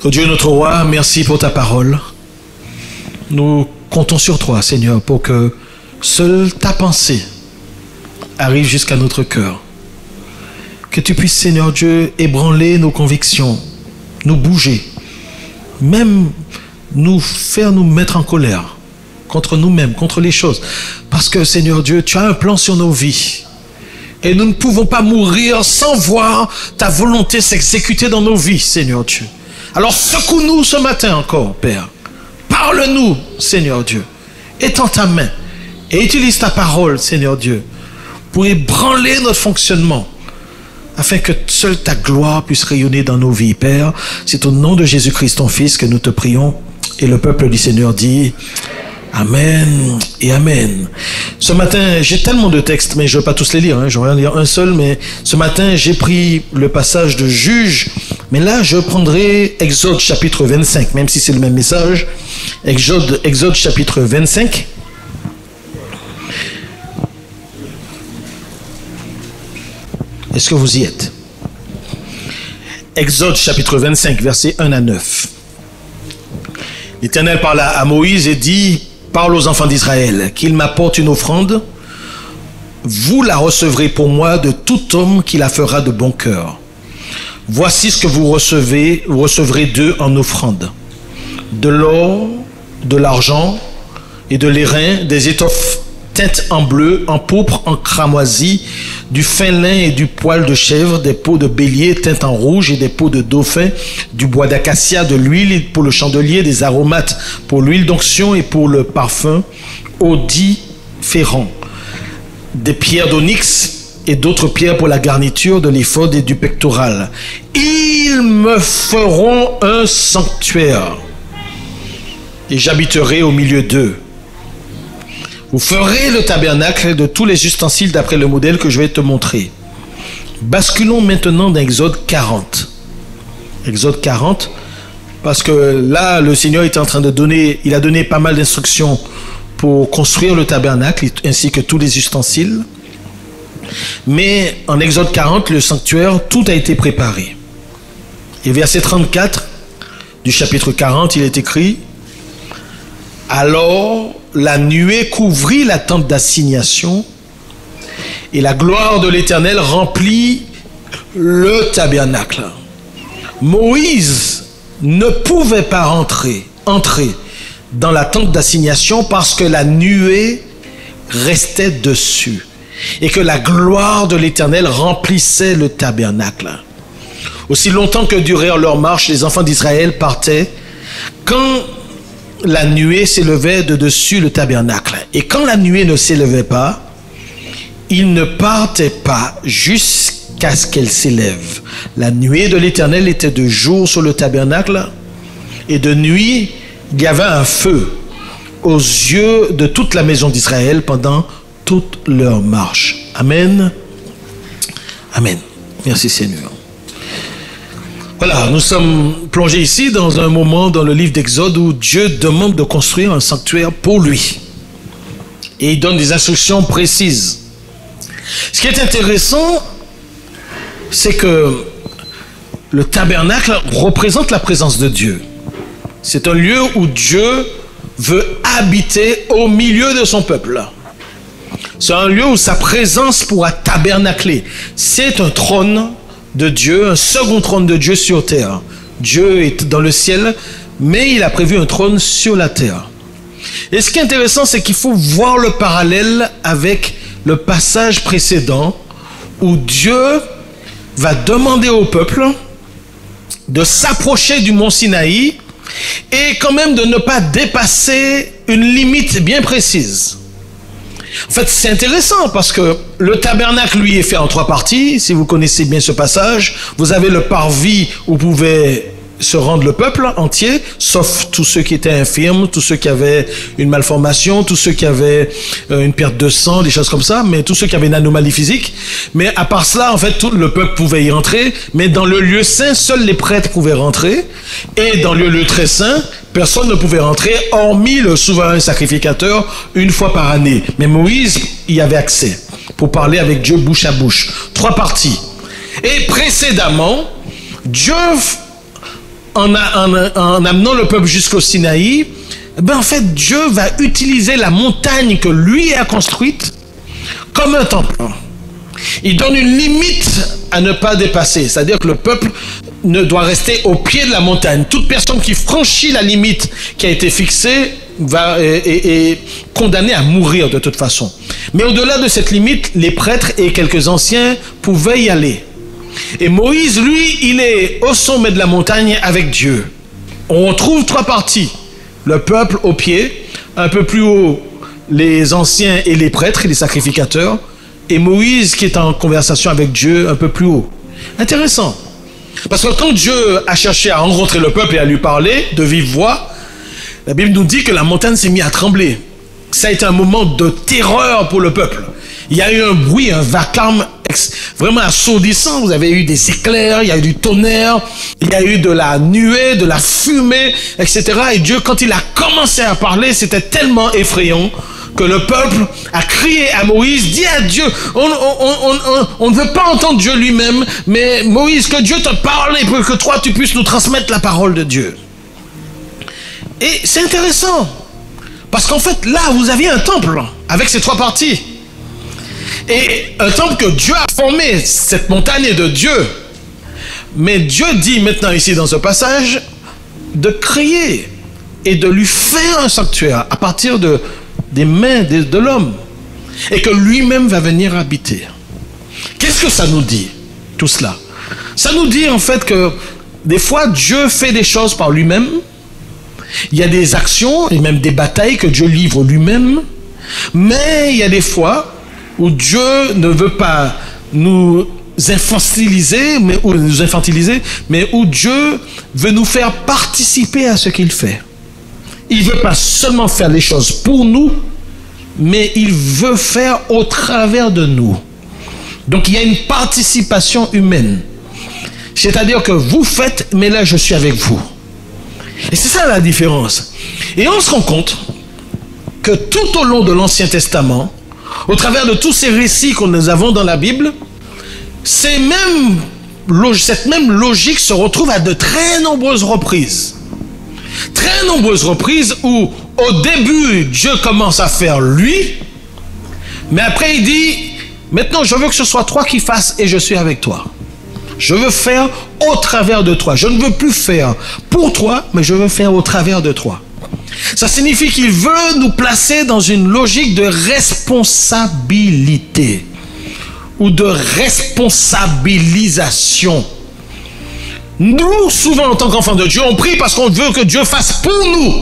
Oh Dieu notre roi, merci pour ta parole. Nous comptons sur toi, Seigneur, pour que seule ta pensée arrive jusqu'à notre cœur. Que tu puisses, Seigneur Dieu, ébranler nos convictions, nous bouger, même nous faire nous mettre en colère contre nous-mêmes, contre les choses. Parce que, Seigneur Dieu, tu as un plan sur nos vies. Et nous ne pouvons pas mourir sans voir ta volonté s'exécuter dans nos vies, Seigneur Dieu. Alors secoue-nous ce matin encore, Père. Parle-nous, Seigneur Dieu. Étends ta main et utilise ta parole, Seigneur Dieu, pour ébranler notre fonctionnement, afin que seule ta gloire puisse rayonner dans nos vies, Père. C'est au nom de Jésus-Christ, ton Fils, que nous te prions. Et le peuple du Seigneur dit Amen et Amen. Ce matin, j'ai tellement de textes, mais je ne vais pas tous les lire, hein. Je vais en lire un seul, mais ce matin, j'ai pris le passage de Juge, mais là, je prendrai Exode chapitre 25, même si c'est le même message. Exode chapitre 25. Est-ce que vous y êtes? Exode chapitre 25, versets 1 à 9. L'Éternel parla à Moïse et dit: parle aux enfants d'Israël, qu'ils m'apportent une offrande. Vous la recevrez pour moi de tout homme qui la fera de bon cœur. Voici ce que vous recevrez d'eux en offrande: de l'or, de l'argent et de l'airain, des étoffes teintes en bleu, en pourpre, en cramoisi, du fin lin et du poil de chèvre, des peaux de bélier teintes en rouge et des peaux de dauphin, du bois d'acacia, de l'huile pour le chandelier, des aromates pour l'huile d'onction et pour le parfum, odoriférant, des pierres d'onyx et d'autres pierres pour la garniture de l'éphod et du pectoral. Ils me feront un sanctuaire et j'habiterai au milieu d'eux. Vous ferez le tabernacle de tous les ustensiles d'après le modèle que je vais te montrer. Basculons maintenant dans Exode 40. Exode 40, parce que là, le Seigneur était en train de donner, il a donné pas mal d'instructions pour construire le tabernacle, ainsi que tous les ustensiles. Mais en Exode 40, le sanctuaire, tout a été préparé. Et verset 34 du chapitre 40, il est écrit: alors la nuée couvrit la tente d'assignation et la gloire de l'Éternel remplit le tabernacle. Moïse ne pouvait pas entrer dans la tente d'assignation parce que la nuée restait dessus et que la gloire de l'Éternel remplissait le tabernacle. Aussi longtemps que durait leur marche, les enfants d'Israël partaient quand la nuée s'élevait de dessus le tabernacle. Et quand la nuée ne s'élevait pas, ils ne partaient pas jusqu'à ce qu'elle s'élève. La nuée de l'Éternel était de jour sur le tabernacle et de nuit, il y avait un feu aux yeux de toute la maison d'Israël pendant toute leur marche. Amen. Amen. Merci Seigneur. Voilà, nous sommes plongés ici dans un moment dans le livre d'Exode où Dieu demande de construire un sanctuaire pour lui. Et il donne des instructions précises. Ce qui est intéressant, c'est que le tabernacle représente la présence de Dieu. C'est un lieu où Dieu veut habiter au milieu de son peuple. C'est un lieu où sa présence pourra tabernacler. C'est un trône de Dieu, un second trône de Dieu sur terre. Dieu est dans le ciel, mais il a prévu un trône sur la terre. Et ce qui est intéressant, c'est qu'il faut voir le parallèle avec le passage précédent où Dieu va demander au peuple de s'approcher du mont Sinaï et quand même de ne pas dépasser une limite bien précise. En fait, c'est intéressant parce que le tabernacle, lui, est fait en 3 parties. Si vous connaissez bien ce passage, vous avez le parvis où pouvait se rendre le peuple entier, sauf tous ceux qui étaient infirmes, tous ceux qui avaient une malformation, tous ceux qui avaient une perte de sang, des choses comme ça, mais tous ceux qui avaient une anomalie physique. Mais à part cela, en fait, tout le peuple pouvait y rentrer, mais dans le lieu saint, seuls les prêtres pouvaient rentrer. Et dans le lieu très saint, personne ne pouvait rentrer, hormis le souverain sacrificateur, une fois par année. Mais Moïse y avait accès pour parler avec Dieu bouche à bouche. 3 parties. Et précédemment, Dieu en amenant le peuple jusqu'au Sinaï, ben en fait, Dieu va utiliser la montagne que lui a construite comme un temple. Il donne une limite à ne pas dépasser. C'est-à-dire que le peuple ne doit rester au pied de la montagne. Toute personne qui franchit la limite qui a été fixée est condamnée à mourir de toute façon. Mais au-delà de cette limite, les prêtres et quelques anciens pouvaient y aller. Et Moïse, lui, il est au sommet de la montagne avec Dieu. On trouve trois parties. Le peuple au pied, un peu plus haut, les anciens et les prêtres et les sacrificateurs, et Moïse qui est en conversation avec Dieu un peu plus haut. Intéressant. Parce que quand Dieu a cherché à rencontrer le peuple et à lui parler de vive voix, la Bible nous dit que la montagne s'est mise à trembler. Ça a été un moment de terreur pour le peuple. Il y a eu un bruit, un vacarme vraiment assourdissant. Vous avez eu des éclairs, il y a eu du tonnerre, il y a eu de la nuée, de la fumée, etc. Et Dieu, quand il a commencé à parler, c'était tellement effrayant que le peuple a crié à Moïse, dit à Dieu, on ne veut pas entendre Dieu lui-même, mais Moïse, que Dieu te parle et que toi tu puisses nous transmettre la parole de Dieu. Et c'est intéressant, parce qu'en fait là vous aviez un temple avec ces trois parties. Et un temple que Dieu a formé, cette montagne est de Dieu. Mais Dieu dit maintenant ici dans ce passage de créer et de lui faire un sanctuaire à partir des mains de l'homme. Et que lui-même va venir habiter. Qu'est-ce que ça nous dit, tout cela? Ça nous dit en fait que des fois Dieu fait des choses par lui-même. Il y a des actions et même des batailles que Dieu livre lui-même. Mais il y a des fois où Dieu ne veut pas nous infantiliser, mais où Dieu veut nous faire participer à ce qu'il fait. Il ne veut pas seulement faire les choses pour nous, mais il veut faire au travers de nous. Donc il y a une participation humaine. C'est-à-dire que vous faites, mais là je suis avec vous. Et c'est ça la différence. Et on se rend compte que tout au long de l'Ancien Testament, au travers de tous ces récits que nous avons dans la Bible, cette même logique se retrouve à de très nombreuses reprises. Très nombreuses reprises où, au début, Dieu commence à faire lui, mais après il dit, maintenant je veux que ce soit toi qui fasses et je suis avec toi. Je veux faire au travers de toi. Je ne veux plus faire pour toi, mais je veux faire au travers de toi. Ça signifie qu'il veut nous placer dans une logique de responsabilité ou de responsabilisation. Nous, souvent en tant qu'enfants de Dieu, on prie parce qu'on veut que Dieu fasse pour nous.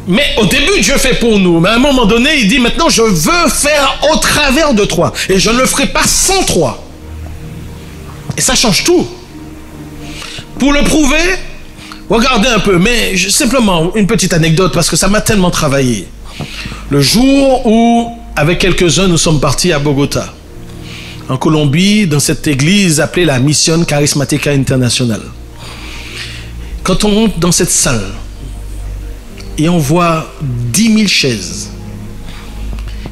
Mais au début, Dieu fait pour nous. Mais à un moment donné, il dit maintenant, je veux faire au travers de toi. Et je ne le ferai pas sans toi. Et ça change tout. Pour le prouver, regardez un peu, mais simplement une petite anecdote parce que ça m'a tellement travaillé. Le jour où, avec quelques-uns, nous sommes partis à Bogota, en Colombie, dans cette église appelée la Mission Charismatica International. Quand on rentre dans cette salle et on voit 10 000 chaises,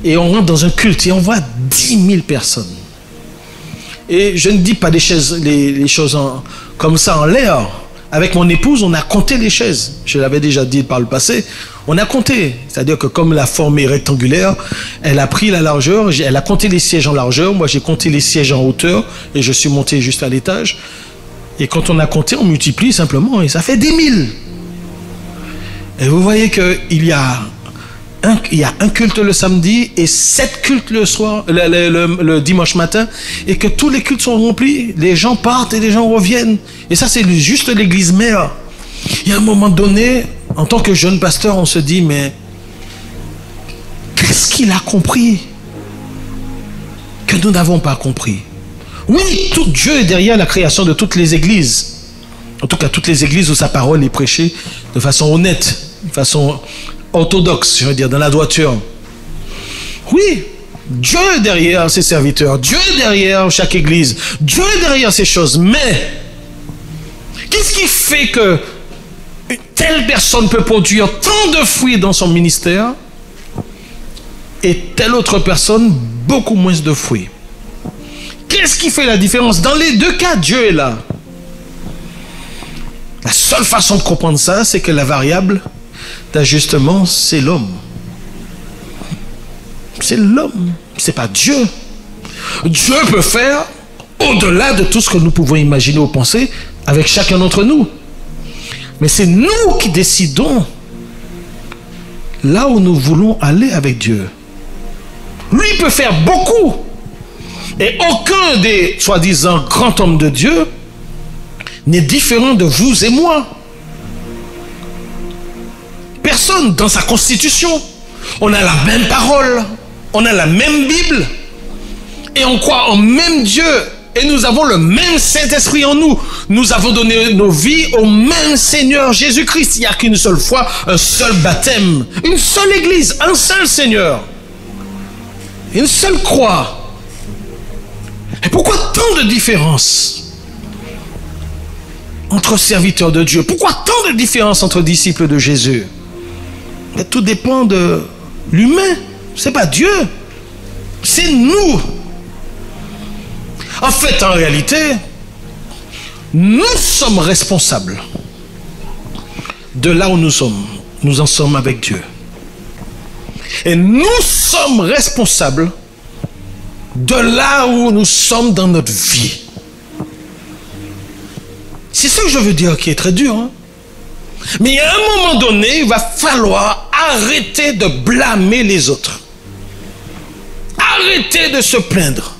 et on rentre dans un culte et on voit 10 000 personnes. Et je ne dis pas les chaises, les choses comme ça en l'air. Avec mon épouse, on a compté les chaises. Je l'avais déjà dit par le passé. On a compté. C'est-à-dire que comme la forme est rectangulaire, elle a pris la largeur, elle a compté les sièges en largeur. Moi, j'ai compté les sièges en hauteur et je suis monté juste à l'étage. Et quand on a compté, on multiplie simplement et ça fait 10 000. Et vous voyez qu'il y a un culte le samedi et 7 cultes le soir, le dimanche matin, et que tous les cultes sont remplis, les gens partent et les gens reviennent. Et ça, c'est juste l'église mère. Il y a un moment donné, en tant que jeune pasteur, on se dit, mais qu'est-ce qu'il a compris que nous n'avons pas compris? Oui, tout Dieu est derrière la création de toutes les églises. En tout cas, toutes les églises où sa parole est prêchée de façon honnête, de façon orthodoxe, je veux dire, dans la droiture. Oui, Dieu est derrière ses serviteurs, Dieu est derrière chaque église, Dieu est derrière ces choses, mais qu'est-ce qui fait que une telle personne peut produire tant de fruits dans son ministère et telle autre personne beaucoup moins de fruits? Qu'est-ce qui fait la différence? Dans les deux cas, Dieu est là. La seule façon de comprendre ça, c'est que la variable d'ajustement, c'est l'homme. C'est l'homme, c'est pas Dieu. Dieu peut faire au-delà de tout ce que nous pouvons imaginer ou penser avec chacun d'entre nous. Mais c'est nous qui décidons là où nous voulons aller avec Dieu. Lui peut faire beaucoup. Et aucun des soi-disant grands hommes de Dieu n'est différent de vous et moi. Personne dans sa constitution. On a la même parole, on a la même Bible, et on croit en même Dieu, et nous avons le même Saint-Esprit en nous. Nous avons donné nos vies au même Seigneur Jésus-Christ. Il n'y a qu'une seule fois, un seul baptême, une seule Église, un seul Seigneur, une seule croix. Et pourquoi tant de différences entre serviteurs de Dieu? Pourquoi tant de différences entre disciples de Jésus? Mais tout dépend de l'humain. C'est pas Dieu, c'est nous. En fait, en réalité, nous sommes responsables de là où nous sommes. Nous en sommes avec Dieu. Et nous sommes responsables de là où nous sommes dans notre vie. C'est ça que je veux dire qui est très dur. Hein? Mais à un moment donné, il va falloir arrêter de blâmer les autres. Arrêter de se plaindre.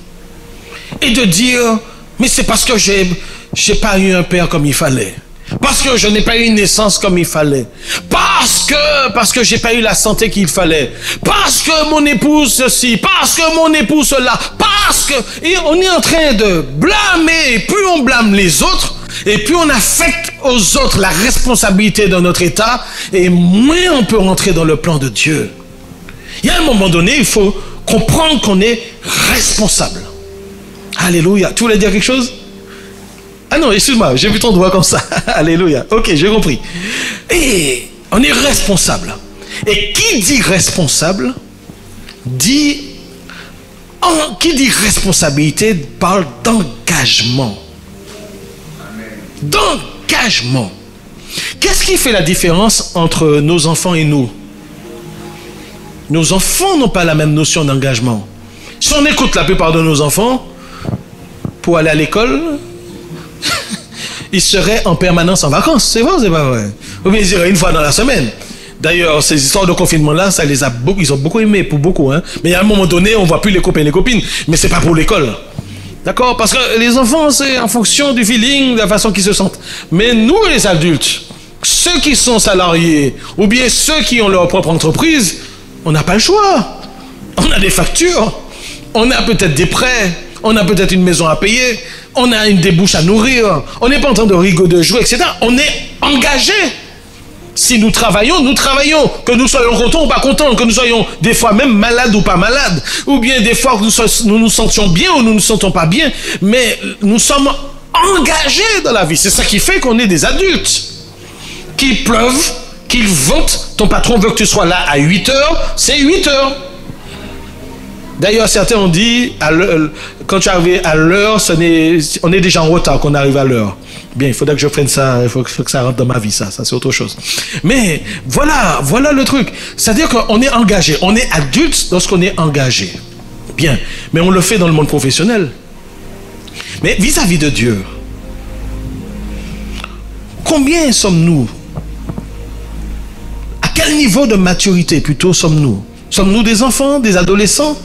Et de dire, mais c'est parce que j'ai pas eu un père comme il fallait. Parce que je n'ai pas eu une naissance comme il fallait. Parce que j'ai pas eu la santé qu'il fallait. Parce que mon épouse ceci. Parce que mon épouse cela. Parce que... Et on est en train de blâmer. Et plus on blâme les autres, et plus on affecte aux autres la responsabilité de notre état, et moins on peut rentrer dans le plan de Dieu. Il y a un moment donné, il faut comprendre qu'on est responsable. Alléluia. Tu voulais dire quelque chose? Ah non, excuse-moi, j'ai vu ton doigt comme ça. Alléluia. Ok, j'ai compris. Et on est responsable. Et qui dit responsable, qui dit responsabilité parle d'engagement. D'engagement. Qu'est-ce qui fait la différence entre nos enfants et nous? Nos enfants n'ont pas la même notion d'engagement. Si on écoute la plupart de nos enfants, pour aller à l'école, ils seraient en permanence en vacances. C'est vrai ou c'est pas vrai? Ou bien ils iraient une fois dans la semaine. D'ailleurs, ces histoires de confinement-là, ils ont beaucoup aimé, pour beaucoup. Hein. Mais à un moment donné, on ne voit plus les copains et les copines. Mais ce n'est pas pour l'école. D'accord? Parce que les enfants, c'est en fonction du feeling, de la façon qu'ils se sentent. Mais nous, les adultes, ceux qui sont salariés, ou bien ceux qui ont leur propre entreprise, on n'a pas le choix. On a des factures, on a peut-être des prêts, on a peut-être une maison à payer, on a une débouche à nourrir, on n'est pas en train de rigoler, de jouer, etc. On est engagé. Si nous travaillons, nous travaillons. Que nous soyons contents ou pas contents, que nous soyons des fois même malades ou pas malades, ou bien des fois que nous nous sentions bien ou nous ne nous sentons pas bien, mais nous sommes engagés dans la vie. C'est ça qui fait qu'on est des adultes. Qu'il pleuve, qu'il vente, ton patron veut que tu sois là à 8 heures, c'est 8 heures. D'ailleurs, certains ont dit, quand tu arrives à l'heure, on est déjà en retard qu'on arrive à l'heure. Bien, il faudrait que je prenne ça, il faut que ça rentre dans ma vie, ça c'est autre chose. Mais voilà le truc. C'est-à-dire qu'on est engagé, on est adulte lorsqu'on est engagé. Bien, mais on le fait dans le monde professionnel. Mais vis-à-vis de Dieu, combien sommes-nous? À quel niveau de maturité plutôt sommes-nous? Sommes-nous des enfants, des adolescents?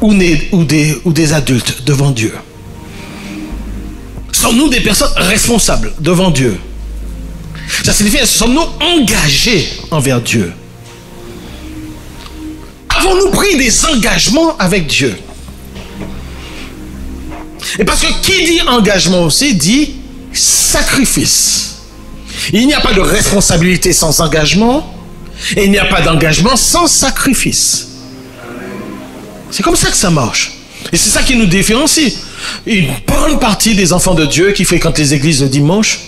Ou des adultes devant Dieu? Sommes-nous des personnes responsables devant Dieu? Ça signifie, sommes-nous engagés envers Dieu? Avons-nous pris des engagements avec Dieu? Et parce que qui dit engagement aussi dit sacrifice. Il n'y a pas de responsabilité sans engagement, et il n'y a pas d'engagement sans sacrifice. C'est comme ça que ça marche. Et c'est ça qui nous différencie. Une bonne partie des enfants de Dieu qui fréquentent les églises le dimanche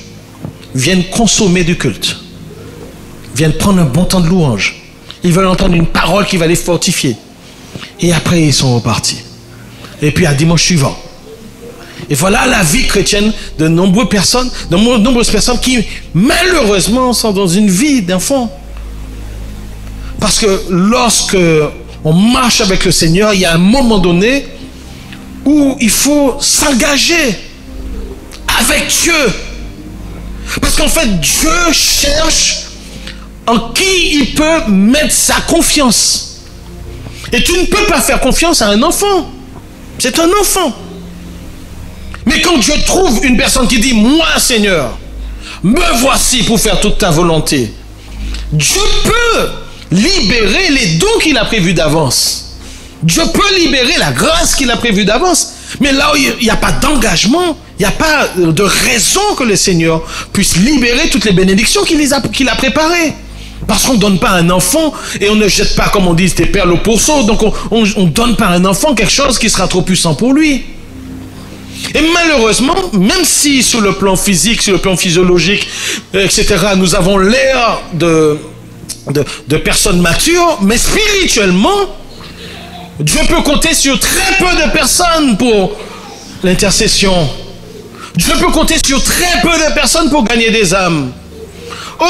viennent consommer du culte. Viennent prendre un bon temps de louange. Ils veulent entendre une parole qui va les fortifier. Et après, ils sont repartis. Et puis, à dimanche suivant. Et voilà la vie chrétienne de nombreuses personnes qui, malheureusement, sont dans une vie d'enfant. Parce que lorsque on marche avec le Seigneur, il y a un moment donné où il faut s'engager avec Dieu. Parce qu'en fait, Dieu cherche en qui il peut mettre sa confiance. Et tu ne peux pas faire confiance à un enfant. C'est un enfant. Mais quand Dieu trouve une personne qui dit, moi Seigneur, me voici pour faire toute ta volonté, Dieu peut libérer les dons qu'il a prévus d'avance. Dieu peut libérer la grâce qu'il a prévue d'avance. Mais là où il n'y a pas d'engagement, il n'y a pas de raison que le Seigneur puisse libérer toutes les bénédictions qu'il a préparées. Parce qu'on ne donne pas à un enfant et on ne jette pas, comme on dit, des perles au pourceau. Donc on ne donne pas à un enfant quelque chose qui sera trop puissant pour lui. Et malheureusement, même si sur le plan physique, sur le plan physiologique, etc., nous avons l'air de personnes matures, mais spirituellement, Dieu peut compter sur très peu de personnes pour l'intercession. Dieu peut compter sur très peu de personnes pour gagner des âmes.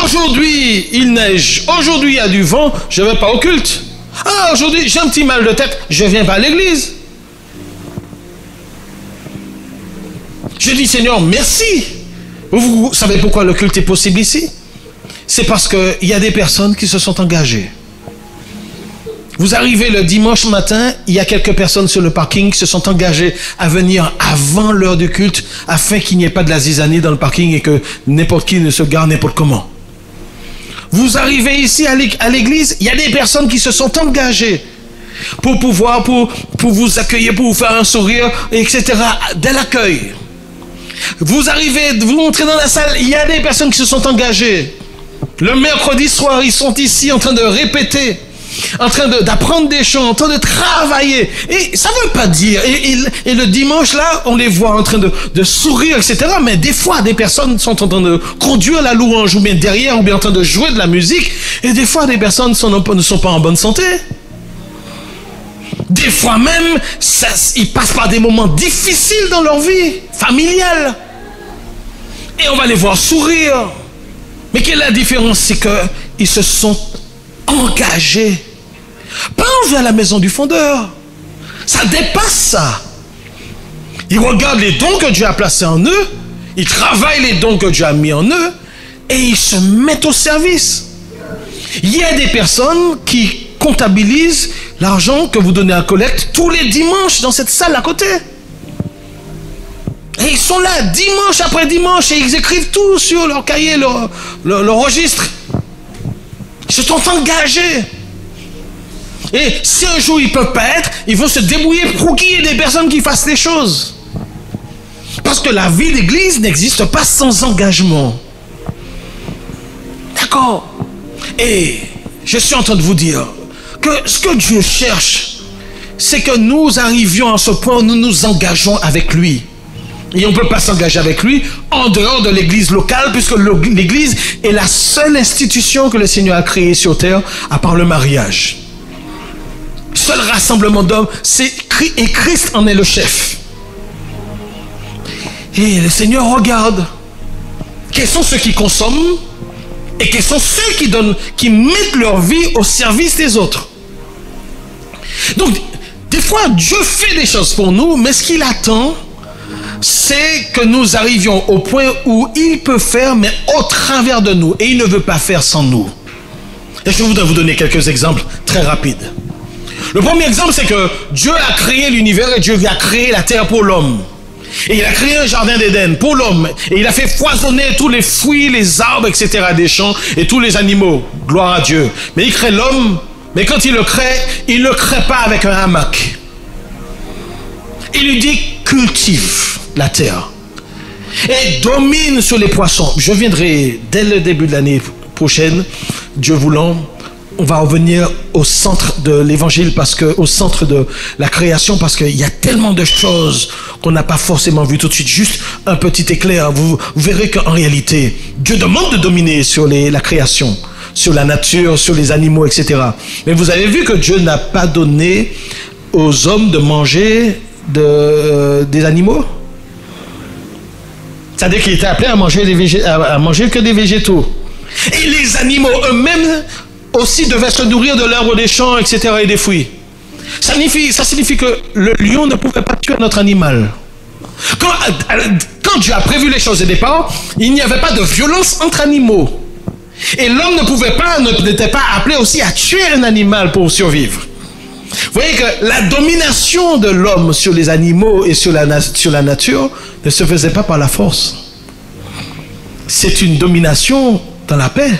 Aujourd'hui, il neige. Aujourd'hui, il y a du vent. Je ne vais pas au culte. Ah, aujourd'hui, j'ai un petit mal de tête. Je ne viens pas à l'église. Je dis, Seigneur, merci. Vous savez pourquoi le culte est possible ici? C'est parce qu'il y a des personnes qui se sont engagées. Vous arrivez le dimanche matin, il y a quelques personnes sur le parking qui se sont engagées à venir avant l'heure du culte afin qu'il n'y ait pas de la zizanie dans le parking et que n'importe qui ne se gare n'importe comment. Vous arrivez ici à l'église, il y a des personnes qui se sont engagées pour vous accueillir, pour vous faire un sourire, etc. dès l'accueil. Vous arrivez, vous entrez dans la salle, il y a des personnes qui se sont engagées. Le mercredi soir, ils sont ici en train de répéter, en train d'apprendre des chants, en train de travailler. Et ça ne veut pas dire. Et le dimanche, là, on les voit en train de sourire, etc. Mais des fois, des personnes sont en train de conduire la louange, ou bien derrière, ou bien en train de jouer de la musique. Et des fois, des personnes ne sont pas en bonne santé. Des fois même, ils passent par des moments difficiles dans leur vie familiale. Et on va les voir sourire. Mais quelle est la différence? C'est qu'ils se sont engagés. Pas on vient à la maison du fondeur. Ça dépasse ça. Ils regardent les dons que Dieu a placés en eux. Ils travaillent les dons que Dieu a mis en eux. Et ils se mettent au service. Il y a des personnes qui comptabilisent l'argent que vous donnez à collecte tous les dimanches dans cette salle à côté. Et ils sont là dimanche après dimanche et ils écrivent tout sur leur cahier, leur registre. Ils se sont engagés. Et si un jour ils ne peuvent pas être, ils vont se débrouiller pour qu'il y ait des personnes qui fassent les choses. Parce que la vie d'église n'existe pas sans engagement. D'accord? Et je suis en train de vous dire que ce que Dieu cherche, c'est que nous arrivions à ce point où nous nous engageons avec lui. Et on ne peut pas s'engager avec lui en dehors de l'église locale, puisque l'église est la seule institution que le Seigneur a créée sur terre, à part le mariage. Seul rassemblement d'hommes, et Christ en est le chef. Et le Seigneur regarde quels sont ceux qui consomment et quels sont ceux qui mettent leur vie au service des autres. Donc, des fois, Dieu fait des choses pour nous, mais ce qu'il attend, c'est que nous arrivions au point où il peut faire, mais au travers de nous. Et il ne veut pas faire sans nous. Et je voudrais vous donner quelques exemples très rapides. Le premier exemple, c'est que Dieu a créé l'univers et Dieu a créé la terre pour l'homme. Et il a créé un jardin d'Éden pour l'homme. Et il a fait foisonner tous les fruits, les arbres, etc. des champs et tous les animaux. Gloire à Dieu. Mais il crée l'homme. Mais quand il le crée pas avec un hamac. Il lui dit cultive la terre et domine sur les poissons. Je viendrai dès le début de l'année prochaine, Dieu voulant. On va revenir au centre de l'évangile, au centre de la création, parce qu'il y a tellement de choses qu'on n'a pas forcément vues tout de suite. Juste un petit éclair. Vous verrez qu'en réalité, Dieu demande de dominer sur la création, sur la nature, sur les animaux, etc. Mais vous avez vu que Dieu n'a pas donné aux hommes de manger des animaux? C'est-à-dire qu'il était appelé à manger, à manger que des végétaux. Et les animaux eux-mêmes aussi devaient se nourrir de l'herbe des champs, etc. et des fruits. Ça signifie que le lion ne pouvait pas tuer notre animal. Quand Dieu a prévu les choses au départ, il n'y avait pas de violence entre animaux. Et l'homme n'était pas appelé aussi à tuer un animal pour survivre. Vous voyez que la domination de l'homme sur les animaux et sur la nature ne se faisait pas par la force. C'est une domination dans la paix.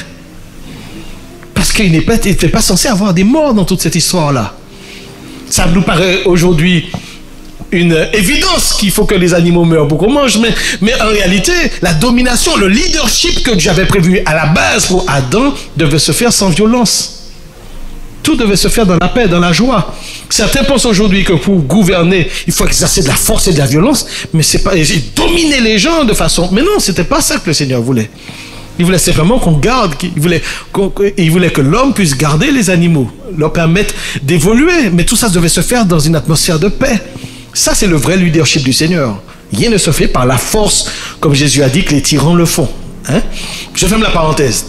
Parce qu'il n'était pas censé avoir des morts dans toute cette histoire-là. Ça nous paraît aujourd'hui une évidence qu'il faut que les animaux meurent pour qu'on mange, mais en réalité, la domination, le leadership que Dieu avait prévu à la base pour Adam devait se faire sans violence. Tout devait se faire dans la paix, dans la joie. Certains pensent aujourd'hui que pour gouverner, il faut exercer de la force et de la violence, mais c'est pas dominer les gens de façon... Mais non, c'était pas ça que le Seigneur voulait. Il voulait simplement qu'on garde, il voulait que l'homme puisse garder les animaux, leur permettre d'évoluer, mais tout ça devait se faire dans une atmosphère de paix. Ça, c'est le vrai leadership du Seigneur. Rien ne se fait par la force, comme Jésus a dit que les tyrans le font. Hein? Je ferme la parenthèse.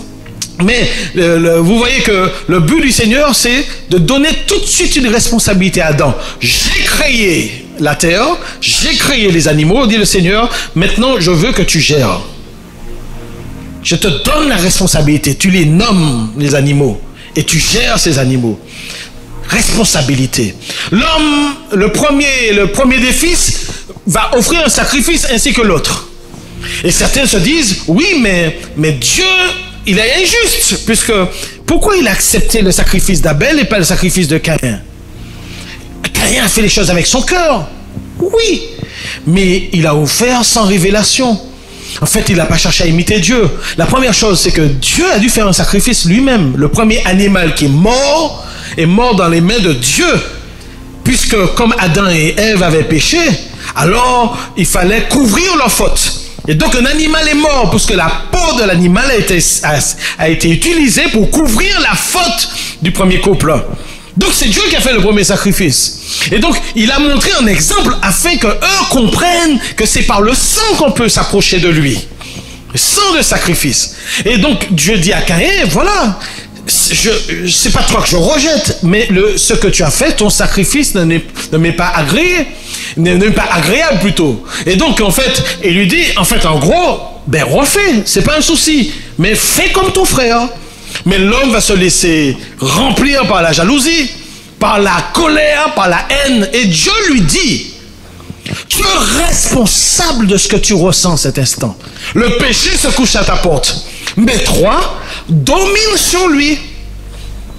Mais vous voyez que le but du Seigneur, c'est de donner tout de suite une responsabilité à Adam. J'ai créé la terre, j'ai créé les animaux, dit le Seigneur, maintenant je veux que tu gères. Je te donne la responsabilité, tu les nommes, les animaux, et tu gères ces animaux. Responsabilité. L'homme, le premier des fils, va offrir un sacrifice ainsi que l'autre. Et certains se disent, oui, mais Dieu, il est injuste, puisque pourquoi il a accepté le sacrifice d'Abel et pas le sacrifice de Caïn? Caïn a fait les choses avec son cœur, oui, mais il a offert sans révélation. En fait, il n'a pas cherché à imiter Dieu. La première chose, c'est que Dieu a dû faire un sacrifice lui-même. Le premier animal qui est mort dans les mains de Dieu. Puisque comme Adam et Ève avaient péché, alors il fallait couvrir leur faute. Et donc un animal est mort, puisque la peau de l'animal a été utilisée pour couvrir la faute du premier couple. Donc c'est Dieu qui a fait le premier sacrifice. Et donc il a montré un exemple afin qu'eux comprennent que c'est par le sang qu'on peut s'approcher de lui. Le sang de sacrifice. Et donc Dieu dit à Caïn, voilà, c'est pas toi que je rejette, mais ce que tu as fait, ton sacrifice ne m'est pas agréé, n'est pas agréable plutôt. Et donc en fait, il lui dit, en gros, ben refais, c'est pas un souci, mais fais comme ton frère. Mais l'homme va se laisser remplir par la jalousie, par la colère, par la haine. Et Dieu lui dit, tu es responsable de ce que tu ressens cet instant. Le péché se couche à ta porte. Mais toi, domine sur lui.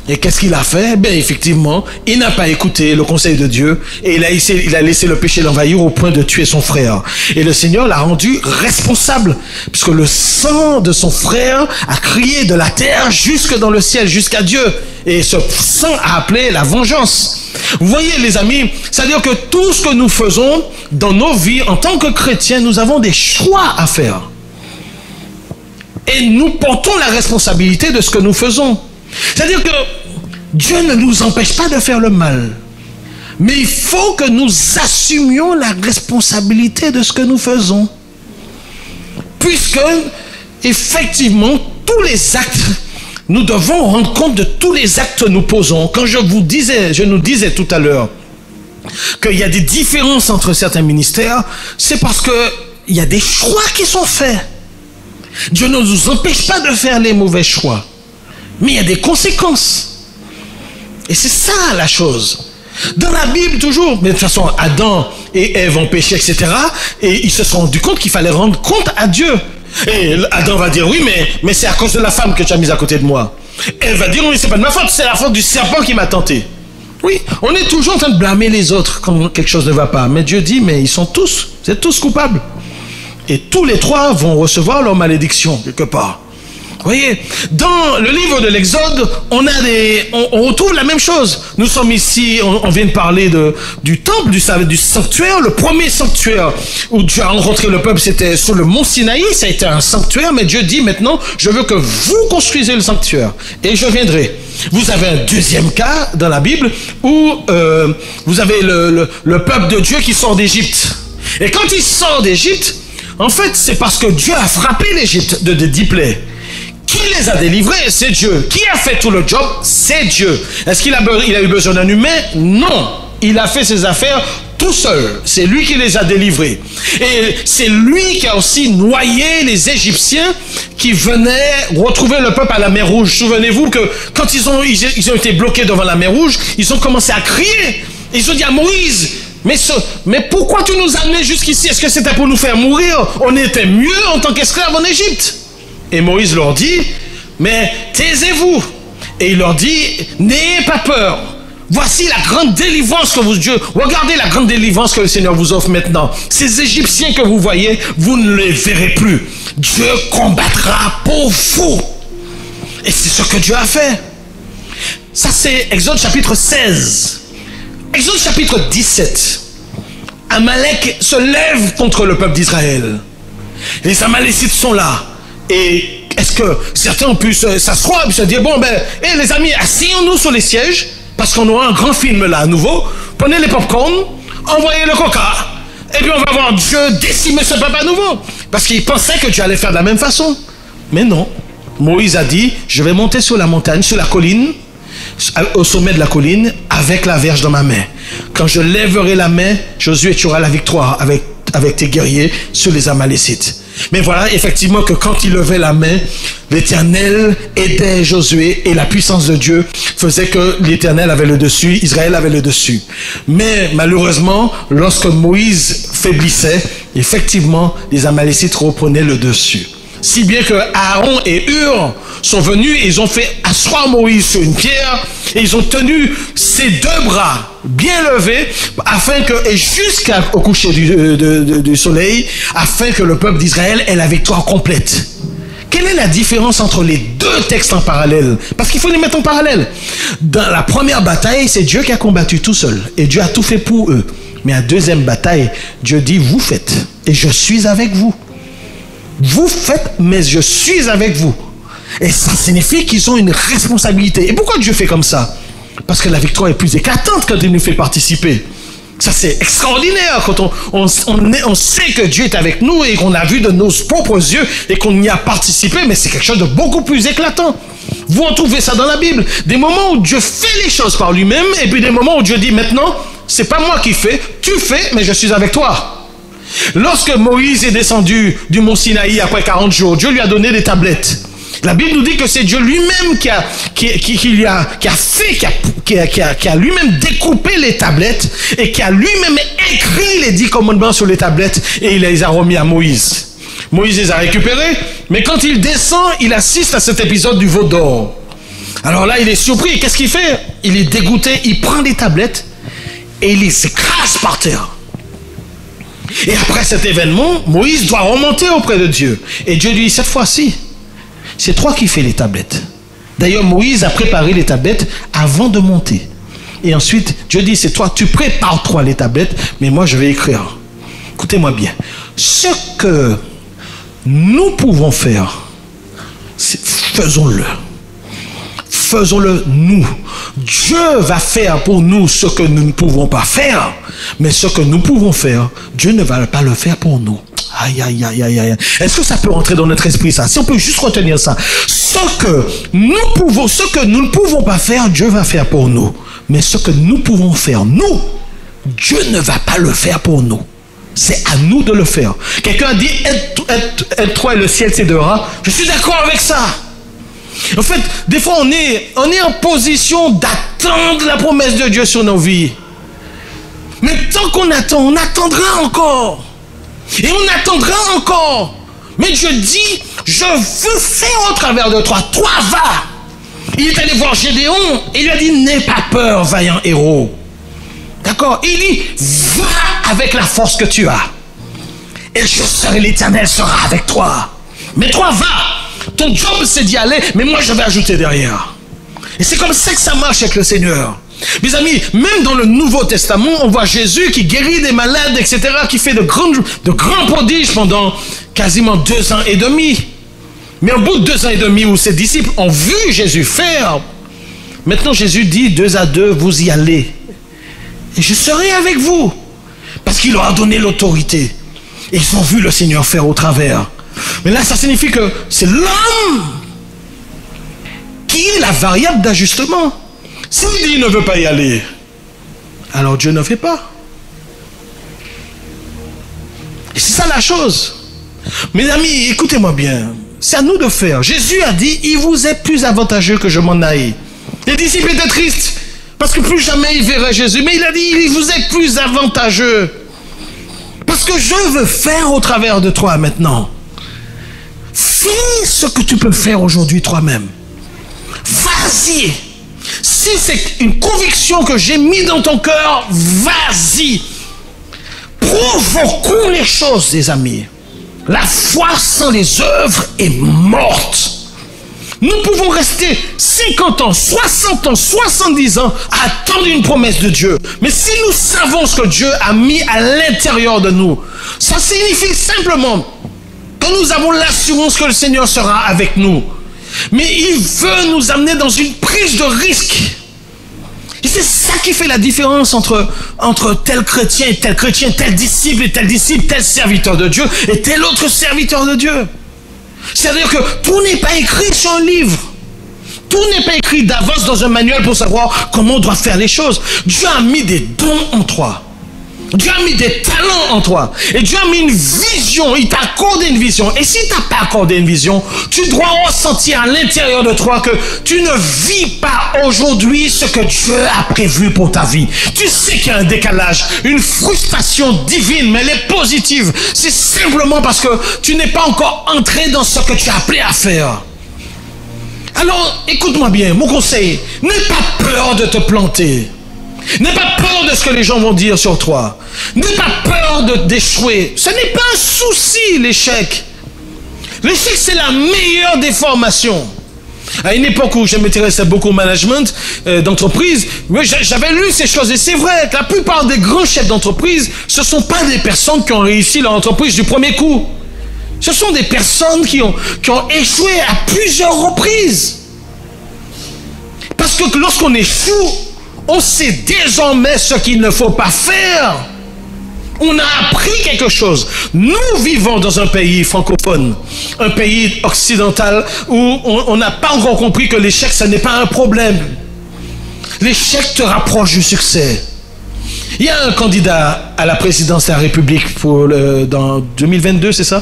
Et qu'est-ce qu'il a fait? Ben effectivement, il n'a pas écouté le conseil de Dieu et il a laissé le péché l'envahir au point de tuer son frère. Et le Seigneur l'a rendu responsable, puisque le sang de son frère a crié de la terre jusque dans le ciel, jusqu'à Dieu. Et ce sang a appelé la vengeance. Vous voyez les amis, c'est-à-dire que tout ce que nous faisons dans nos vies en tant que chrétiens, nous avons des choix à faire. Et nous portons la responsabilité de ce que nous faisons. C'est-à-dire que Dieu ne nous empêche pas de faire le mal. Mais il faut que nous assumions la responsabilité de ce que nous faisons. Puisque, effectivement, tous les actes, nous devons rendre compte de tous les actes que nous posons. Quand je nous disais tout à l'heure qu'il y a des différences entre certains ministères, c'est parce qu'il y a des choix qui sont faits. Dieu ne nous empêche pas de faire les mauvais choix. Mais il y a des conséquences. Et c'est ça la chose. Dans la Bible, toujours, mais de toute façon, Adam et Ève ont péché, etc. Et ils se sont rendus compte qu'il fallait rendre compte à Dieu. Et Adam va dire, oui, mais c'est à cause de la femme que tu as mise à côté de moi. Ève va dire, oui, c'est pas de ma faute, c'est la faute du serpent qui m'a tenté. Oui, on est toujours en train de blâmer les autres quand quelque chose ne va pas. Mais Dieu dit, mais vous êtes tous coupables. Et tous les trois vont recevoir leur malédiction, quelque part. Vous voyez, dans le livre de l'Exode, on retrouve la même chose. Nous sommes ici, on vient de parler du temple, du sanctuaire. Le premier sanctuaire où Dieu a rencontré le peuple, c'était sur le mont Sinaï. Ça a été un sanctuaire, mais Dieu dit maintenant, je veux que vous construisez le sanctuaire. Et je viendrai. Vous avez un deuxième cas dans la Bible où vous avez le peuple de Dieu qui sort d'Égypte. Et quand il sort d'Égypte, En fait, c'est parce que Dieu a frappé l'Égypte de 10 plaies. Qui les a délivrés? C'est Dieu. Qui a fait tout le job? C'est Dieu. Est-ce qu'il a eu besoin d'un humain? Non. Il a fait ses affaires tout seul. C'est lui qui les a délivrés. Et c'est lui qui a aussi noyé les Égyptiens qui venaient retrouver le peuple à la mer Rouge. Souvenez-vous que quand ils ont été bloqués devant la mer Rouge, ils ont commencé à crier. Ils ont dit à Moïse, mais pourquoi tu nous as amenés jusqu'ici? Est-ce que c'était pour nous faire mourir? On était mieux en tant qu'esclaves en Égypte. Et Moïse leur dit, mais taisez-vous. Et il leur dit, n'ayez pas peur. Voici la grande délivrance que Dieu... Regardez la grande délivrance que le Seigneur vous offre maintenant. Ces Égyptiens que vous voyez, vous ne les verrez plus. Dieu combattra pour vous. Et c'est ce que Dieu a fait. Ça, c'est Exode chapitre 16. Exode chapitre 17. Amalek se lève contre le peuple d'Israël. Les Amalécites sont là. Et est-ce que certains ont pu s'asseoir et se dire, bon ben, les amis, asseyons-nous sur les sièges, parce qu'on aura un grand film là à nouveau. Prenez les popcorn, envoyez le coca, et puis on va voir Dieu décimer ce peuple à nouveau. Parce qu'il pensait que Dieu allait faire de la même façon. Mais non. Moïse a dit, je vais monter sur la montagne, sur la colline, au sommet de la colline, avec la verge dans ma main. Quand je lèverai la main, Josué, tu auras la victoire avec tes guerriers sur les Amalécites. Mais voilà, effectivement, que quand il levait la main, l'Éternel aidait Josué et la puissance de Dieu faisait que l'Éternel avait le dessus, Israël avait le dessus. Mais malheureusement, lorsque Moïse faiblissait, effectivement, les Amalécites reprenaient le dessus. Si bien que Aaron et Hur sont venus et ils ont fait asseoir Moïse sur une pierre et ils ont tenu ses deux bras bien levés afin que, et jusqu'au coucher du soleil, afin que le peuple d'Israël ait la victoire complète. Quelle est la différence entre les deux textes en parallèle? Parce qu'il faut les mettre en parallèle. Dans la première bataille, c'est Dieu qui a combattu tout seul et Dieu a tout fait pour eux. Mais à la deuxième bataille, Dieu dit, vous faites et je suis avec vous. Vous faites, mais je suis avec vous. Et ça signifie qu'ils ont une responsabilité. Et pourquoi Dieu fait comme ça? Parce que la victoire est plus éclatante quand il nous fait participer. Ça, c'est extraordinaire quand on sait que Dieu est avec nous et qu'on a vu de nos propres yeux et qu'on y a participé, mais c'est quelque chose de beaucoup plus éclatant. Vous retrouvez ça dans la Bible. Des moments où Dieu fait les choses par lui-même et puis des moments où Dieu dit maintenant, c'est pas moi qui fais, tu fais, mais je suis avec toi. Lorsque Moïse est descendu du mont Sinaï après 40 jours, Dieu lui a donné des tablettes. La Bible nous dit que c'est Dieu lui-même qui a lui-même découpé les tablettes et qui a lui-même écrit les 10 commandements sur les tablettes et il les a remis à Moïse. Moïse les a récupérés, mais quand il descend, il assiste à cet épisode du veau d'or. Alors là, il est surpris. Qu'est-ce qu'il fait? Il est dégoûté, il prend les tablettes et il les écrase par terre. Et après cet événement, Moïse doit remonter auprès de Dieu. Et Dieu lui dit, cette fois-ci, c'est toi qui fais les tablettes. D'ailleurs, Moïse a préparé les tablettes avant de monter. Et ensuite, Dieu dit, c'est toi, tu prépares toi les tablettes, mais moi je vais écrire. Écoutez-moi bien. Ce que nous pouvons faire, faisons-le. Faisons-le nous. Dieu va faire pour nous ce que nous ne pouvons pas faire, mais ce que nous pouvons faire, Dieu ne va pas le faire pour nous. Aïe, aïe, aïe, aïe, aïe. Est-ce que ça peut rentrer dans notre esprit, ça? Si on peut juste retenir ça. Ce que nous ne pouvons pas faire, Dieu va faire pour nous. Mais ce que nous pouvons faire, nous, Dieu ne va pas le faire pour nous. C'est à nous de le faire. Quelqu'un a dit, aide-toi et le ciel s'aidera. Je suis d'accord avec ça. En fait, des fois, on est en position d'attendre la promesse de Dieu sur nos vies. Mais tant qu'on attend, on attendra encore. Et on attendra encore. Mais Dieu dit, je veux faire au travers de toi. Toi, va. Il est allé voir Gédéon et il lui a dit, n'aie pas peur, vaillant héros. D'accord? Il dit, va avec la force que tu as. Et je serai, l'Éternel sera avec toi. Mais toi, va. Ton job, c'est d'y aller, mais moi, je vais ajouter derrière. Et c'est comme ça que ça marche avec le Seigneur. Mes amis, même dans le Nouveau Testament, on voit Jésus qui guérit des malades, etc., qui fait de grands prodiges pendant quasiment 2 ans et demi. Mais au bout de 2 ans et demi où ses disciples ont vu Jésus faire, maintenant Jésus dit 2 à 2, vous y allez. Et je serai avec vous. Parce qu'il leur a donné l'autorité. Ils ont vu le Seigneur faire au travers. Mais là, ça signifie que c'est l'homme qui est la variable d'ajustement. S'il dit qu'il ne veut pas y aller, alors Dieu ne fait pas. Et c'est ça la chose. Mes amis, écoutez-moi bien. C'est à nous de faire. Jésus a dit, il vous est plus avantageux que je m'en aille. Les disciples étaient tristes, parce que plus jamais ils verraient Jésus. Mais il a dit, il vous est plus avantageux. Parce que je veux faire au travers de toi maintenant. Fais ce que tu peux faire aujourd'hui toi-même. Vas-y. Si c'est une conviction que j'ai mise dans ton cœur, vas-y. Provoquons les choses, les amis. La foi sans les œuvres est morte. Nous pouvons rester 50 ans, 60 ans, 70 ans à attendre une promesse de Dieu. Mais si nous savons ce que Dieu a mis à l'intérieur de nous, ça signifie simplement que nous avons l'assurance que le Seigneur sera avec nous. Mais il veut nous amener dans une prise de risque. Et c'est ça qui fait la différence entre tel chrétien, tel disciple, tel serviteur de Dieu et tel autre serviteur de Dieu. C'est-à-dire que tout n'est pas écrit sur un livre. Tout n'est pas écrit d'avance dans un manuel pour savoir comment on doit faire les choses. Dieu a mis des dons en toi. Dieu a mis des talents en toi. Et Dieu a mis une vision. Il t'a accordé une vision. Et si tu n'as pas accordé une vision, tu dois ressentir à l'intérieur de toi que tu ne vis pas aujourd'hui ce que Dieu a prévu pour ta vie. Tu sais qu'il y a un décalage, une frustration divine, mais elle est positive. C'est simplement parce que tu n'es pas encore entré dans ce que tu es appelé à faire. Alors, écoute-moi bien, mon conseil, n'aie pas peur de te planter. N'aie pas peur de ce que les gens vont dire sur toi. N'aie pas peur d'échouer. Ce n'est pas un souci, l'échec. L'échec, c'est la meilleure des formations. À une époque où je m'intéressais beaucoup au management d'entreprise, j'avais lu ces choses. Et c'est vrai que la plupart des grands chefs d'entreprise, ce ne sont pas des personnes qui ont réussi leur entreprise du premier coup. Ce sont des personnes qui ont échoué à plusieurs reprises. Parce que lorsqu'on échoue, on sait désormais ce qu'il ne faut pas faire. On a appris quelque chose. Nous vivons dans un pays francophone, un pays occidental où on n'a pas encore compris que l'échec, ce n'est pas un problème. L'échec te rapproche du succès. Il y a un candidat à la présidence de la République dans 2022, c'est ça?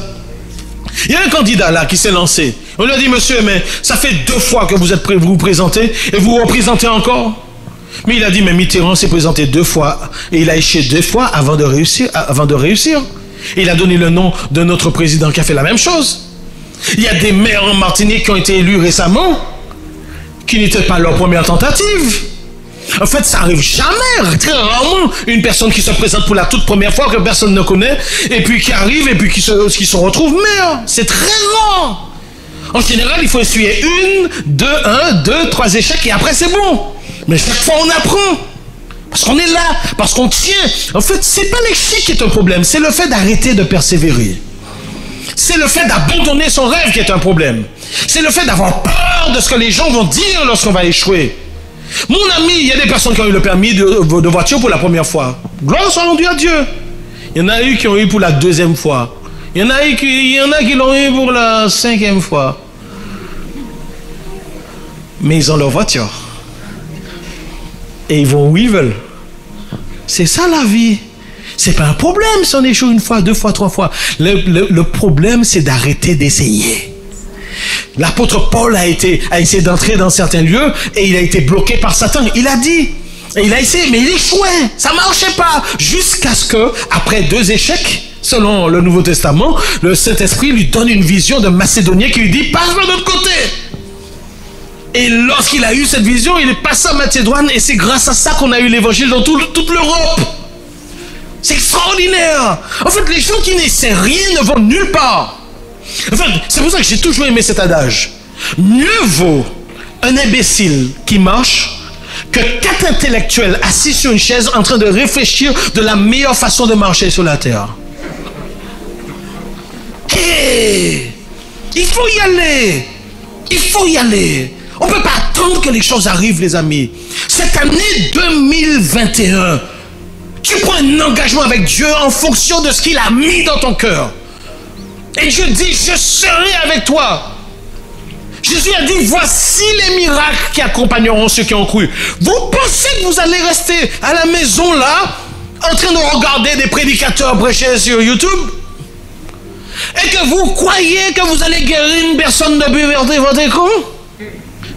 Il y a un candidat là qui s'est lancé. On lui a dit, monsieur, mais ça fait 2 fois que vous êtes prêt, vous vous présentez et vous représentez encore. Mais il a dit, mais Mitterrand s'est présenté 2 fois et il a échoué 2 fois avant de réussir. Et il a donné le nom de notre président qui a fait la même chose. Il y a des maires en Martinique qui ont été élus récemment qui n'étaient pas leur première tentative. En fait, ça arrive jamais, très rarement, une personne qui se présente pour la toute première fois que personne ne connaît et puis qui arrive et puis qui se retrouve maire. C'est très rare. En général, il faut essuyer 1, 2, 3 échecs et après c'est bon. Mais chaque fois on apprend. Parce qu'on est là, parce qu'on tient. En fait, c'est pas l'échec qui est un problème, c'est le fait d'arrêter de persévérer. C'est le fait d'abandonner son rêve qui est un problème. C'est le fait d'avoir peur de ce que les gens vont dire lorsqu'on va échouer. Mon ami, il y a des personnes qui ont eu le permis de voiture pour la première fois. Gloire soit rendue à Dieu. Il y en a eu qui ont eu pour la 2e fois. Il y en a qui l'ont eu pour la 5e fois. Mais ils ont leur voiture. Et ils vont où ils veulent. C'est ça la vie. C'est pas un problème si on échoue 1 fois, 2 fois, 3 fois. Le problème, c'est d'arrêter d'essayer. L'apôtre Paul a essayé d'entrer dans certains lieux et il a été bloqué par Satan. Il a dit, et il a essayé, mais il échouait. Ça marchait pas. Jusqu'à ce que, après 2 échecs, selon le Nouveau Testament, le Saint-Esprit lui donne une vision de Macédonien qui lui dit, passe de l'autre côté. Et lorsqu'il a eu cette vision, il est passé en Macédoine et c'est grâce à ça qu'on a eu l'évangile dans toute l'Europe. C'est extraordinaire. En fait, les gens qui n'essaient rien ne vont nulle part. Enfin, c'est pour ça que j'ai toujours aimé cet adage. Mieux vaut un imbécile qui marche que 4 intellectuels assis sur une chaise en train de réfléchir de la meilleure façon de marcher sur la terre. Hey, il faut y aller. Il faut y aller. On ne peut pas attendre que les choses arrivent, les amis. Cette année 2021, tu Tu prends un engagement avec Dieu en fonction de ce qu'il a mis dans ton cœur. Et Dieu dit, je serai avec toi. Jésus a dit, voici les miracles qui accompagneront ceux qui ont cru. Vous pensez que vous allez rester à la maison là, en train de regarder des prédicateurs prêcher sur YouTube? Et que vous croyez que vous allez guérir une personne de puberté, votre con?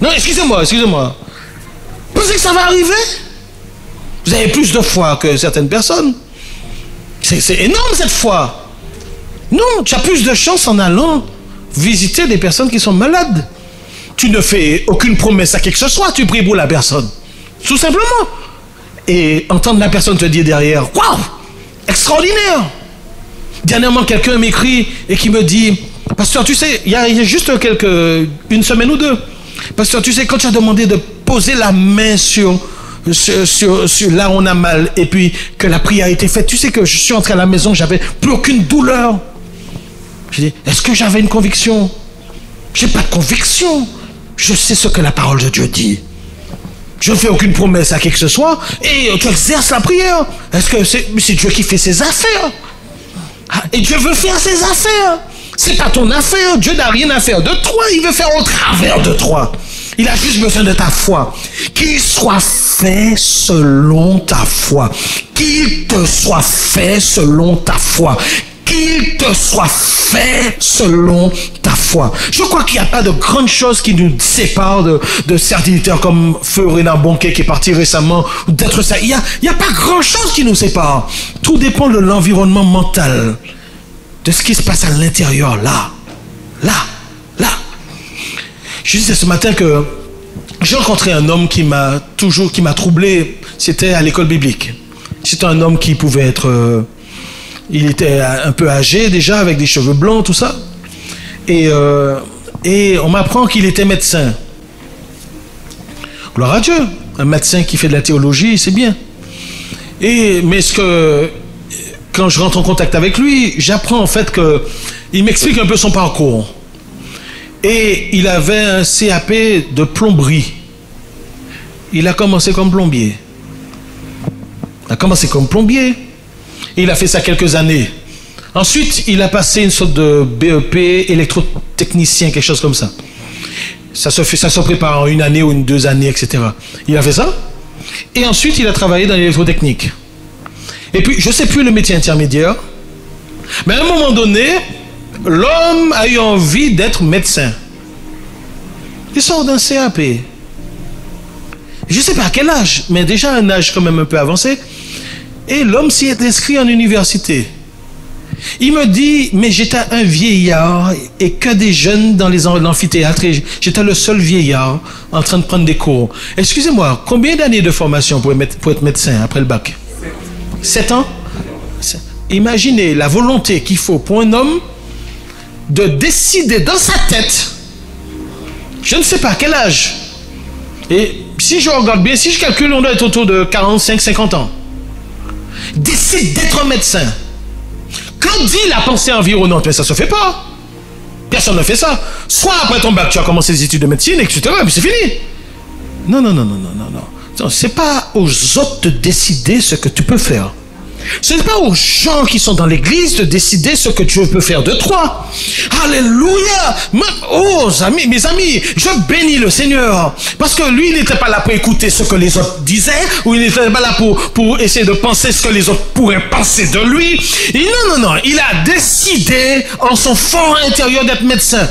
Non, excusez-moi. Vous pensez que ça va arriver? Vous avez plus de foi que certaines personnes. C'est énorme cette foi. Non, tu as plus de chance en allant visiter des personnes qui sont malades. Tu ne fais aucune promesse à qui que ce soit, tu pries pour la personne. Tout simplement. Et entendre la personne te dire derrière, waouh, extraordinaire. Dernièrement, quelqu'un m'écrit et qui me dit, pasteur, tu sais, il y a juste une semaine ou deux. Pasteur, tu sais, quand tu as demandé de poser la main sur là où on a mal et puis que la prière a été faite, tu sais que je suis entré à la maison, j'avais plus aucune douleur. Je dis, est-ce que j'avais une conviction? J'ai pas de conviction. Je sais ce que la parole de Dieu dit. Je ne fais aucune promesse à qui que ce soit et tu exerces la prière. Est-ce que c'est Dieu qui fait ses affaires? Et Dieu veut faire ses affaires. C'est pas ton affaire. Dieu n'a rien à faire de toi. Il veut faire au travers de toi. Il a juste besoin de ta foi. Qu'il soit fait selon ta foi. Qu'il te soit fait selon ta foi. Qu'il te soit fait selon ta foi. Je crois qu'il n'y a pas de grande chose qui nous sépare de serviteurs comme Feu Renard Bonquet qui est parti récemment, ou d'être ça. Il n'y a pas grand chose qui nous sépare. Tout dépend de l'environnement mental, de ce qui se passe à l'intérieur, là. Je disais ce matin que j'ai rencontré un homme qui m'a troublé. C'était à l'école biblique. C'était un homme qui pouvait être... il était un peu âgé déjà, avec des cheveux blancs, tout ça. Et on m'apprend qu'il était médecin. Gloire à Dieu. Un médecin qui fait de la théologie, c'est bien. Mais quand je rentre en contact avec lui, j'apprends en fait qu'il m'explique un peu son parcours. Et il avait un CAP de plomberie. Il a commencé comme plombier. Et il a fait ça quelques années. Ensuite, il a passé une sorte de BEP, électrotechnicien, quelque chose comme ça. Ça se prépare en 1 année ou 2 années, etc. Il a fait ça. Et ensuite, il a travaillé dans l'électrotechnique. Et puis, je ne sais plus le métier intermédiaire. Mais à un moment donné, l'homme a eu envie d'être médecin. Il sort d'un CAP. Je ne sais pas à quel âge, mais déjà un âge quand même un peu avancé. Et l'homme s'y est inscrit en université. Il me dit, mais j'étais un vieillard et que des jeunes dans l'amphithéâtre. J'étais le seul vieillard en train de prendre des cours. Excusez-moi, combien d'années de formation pour être médecin après le bac? 7 ans? Imaginez la volonté qu'il faut pour un homme de décider dans sa tête, je ne sais pas à quel âge. Et si je regarde bien, si je calcule, on doit être autour de 45-50 ans. Décide d'être un médecin. Quand dit la pensée environnante, mais ça ne se fait pas. Personne ne fait ça. Soit après ton bac, tu as commencé les études de médecine, etc. Et puis c'est fini. Non. C'est pas aux autres de décider ce que tu peux faire. Ce n'est pas aux gens qui sont dans l'église de décider ce que Dieu peut faire de toi. Alléluia. Oh, mes amis, je bénis le Seigneur. Parce que lui, il n'était pas là pour écouter ce que les autres disaient, ou il n'était pas là pour essayer de penser ce que les autres pourraient penser de lui. Et non. Il a décidé en son fort intérieur d'être médecin.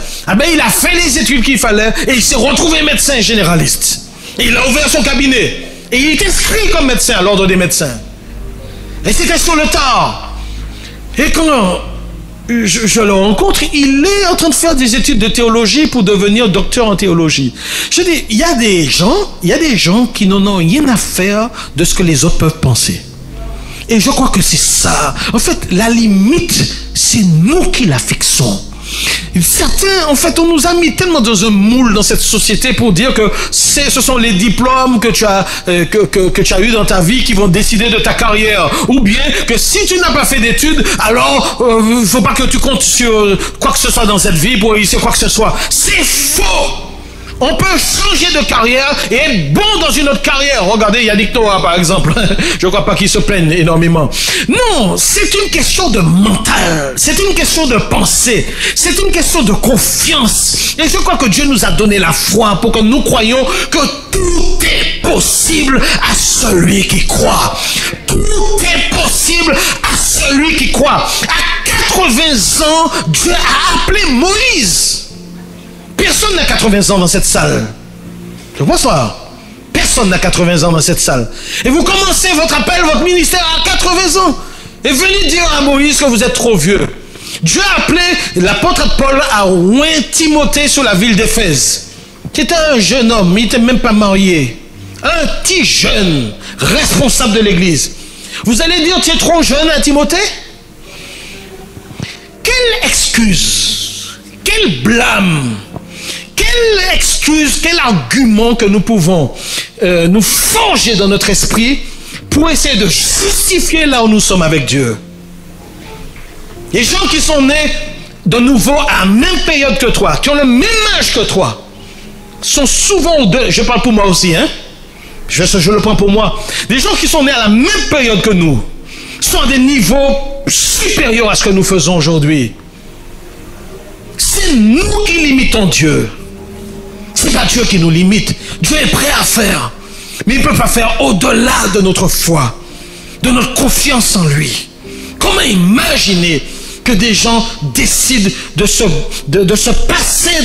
Il a fait les études qu'il fallait et il s'est retrouvé médecin généraliste. Et il a ouvert son cabinet. Et il est inscrit comme médecin à l'ordre des médecins. Et c'était sur le tard. Et quand je le rencontre, il est en train de faire des études de théologie pour devenir docteur en théologie. Je dis, il y a des gens qui n'en ont rien à faire de ce que les autres peuvent penser. Et je crois que c'est ça. En fait, la limite, c'est nous qui la fixons. Certains, en fait, on nous a mis tellement dans un moule dans cette société pour dire que ce sont les diplômes que tu as eu dans ta vie qui vont décider de ta carrière. Ou bien que si tu n'as pas fait d'études, alors il ne faut pas que tu comptes sur quoi que ce soit dans cette vie pour réussir quoi que ce soit. C'est faux! On peut changer de carrière et être bon dans une autre carrière. Regardez Yannick Noah, par exemple. Je ne crois pas qu'il se plaigne énormément. Non, c'est une question de mental. C'est une question de pensée. C'est une question de confiance. Et je crois que Dieu nous a donné la foi pour que nous croyions que tout est possible à celui qui croit. Tout est possible à celui qui croit. À 80 ans, Dieu a appelé Moïse. Personne n'a 80 ans dans cette salle. Bonsoir. Personne n'a 80 ans dans cette salle. Et vous commencez votre appel, votre ministère à 80 ans. Et venez dire à Moïse que vous êtes trop vieux. Dieu a appelé l'apôtre Paul à oindre Timothée sur la ville d'Éphèse. Qui était un jeune homme, il n'était même pas marié. Un petit jeune, responsable de l'église. Vous allez dire, tu es trop jeune à Timothée? Quelle excuse, quel blâme, quelle excuse, quel argument que nous pouvons nous forger dans notre esprit pour essayer de justifier là où nous sommes avec Dieu. Les gens qui sont nés de nouveau à la même période que toi, qui ont le même âge que toi, sont souvent, je parle pour moi aussi, hein? Je le prends pour moi. Les gens qui sont nés à la même période que nous sont à des niveaux supérieurs à ce que nous faisons aujourd'hui. C'est nous qui limitons Dieu. C'est pas Dieu qui nous limite. Dieu est prêt à faire. Mais il ne peut pas faire au-delà de notre foi, de notre confiance en lui. Comment imaginer que des gens décident de se passer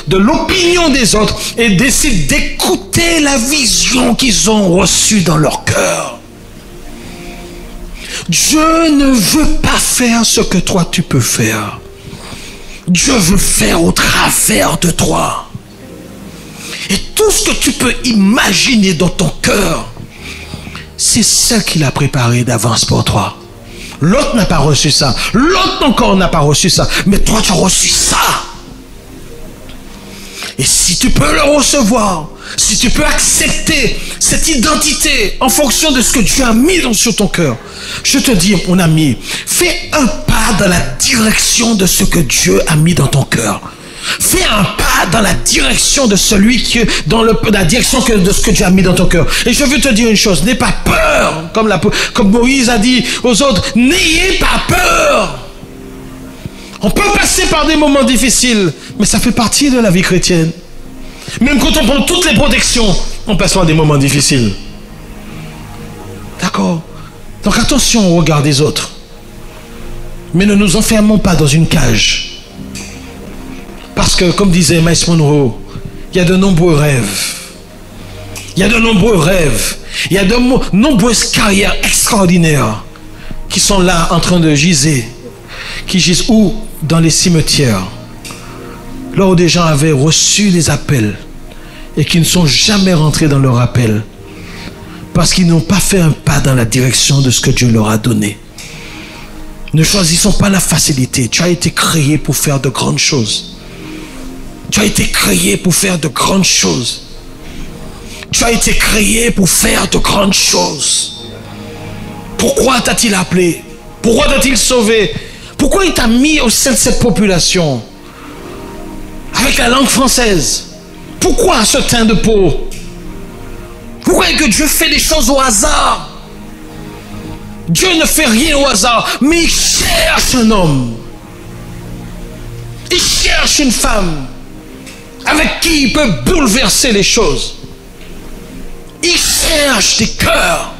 de l'opinion des autres et décident d'écouter la vision qu'ils ont reçue dans leur cœur? Dieu ne veut pas faire ce que toi tu peux faire. Dieu veut faire au travers de toi. Et tout ce que tu peux imaginer dans ton cœur, c'est ce qu'il a préparé d'avance pour toi. L'autre n'a pas reçu ça. L'autre encore n'a pas reçu ça. Mais toi, tu as reçu ça. Et si tu peux le recevoir, si tu peux accepter cette identité en fonction de ce que Dieu a mis sur ton cœur, je te dis, mon ami, fais un pas dans la direction de ce que Dieu a mis dans ton cœur. Fais un pas dans la direction de celui qui est dans la direction de ce que Dieu a mis dans ton cœur. Et je veux te dire une chose, n'aie pas peur, comme Moïse a dit aux autres, n'ayez pas peur. On peut passer par des moments difficiles, mais ça fait partie de la vie chrétienne. Même quand on prend toutes les protections, on passe par des moments difficiles. D'accord? Donc attention au regard des autres. Mais ne nous enfermons pas dans une cage. Parce que, comme disait Miles Monroe, il y a de nombreux rêves. Il y a de nombreux rêves. Il y a de nombreuses carrières extraordinaires qui sont là en train de giser. Qui gisent où? Dans les cimetières. Là où des gens avaient reçu des appels et qui ne sont jamais rentrés dans leur appel. Parce qu'ils n'ont pas fait un pas dans la direction de ce que Dieu leur a donné. Ne choisissons pas la facilité. Tu as été créé pour faire de grandes choses. Tu as été créé pour faire de grandes choses. Tu as été créé pour faire de grandes choses. Pourquoi t'a-t-il appelé? Pourquoi t'a-t-il sauvé? Pourquoi il t'a mis au sein de cette population? Avec la langue française. Pourquoi ce teint de peau? Pourquoi est-ce que Dieu fait des choses au hasard? Dieu ne fait rien au hasard, mais il cherche un homme. Il cherche une femme avec qui il peut bouleverser les choses. Il cherche des cœurs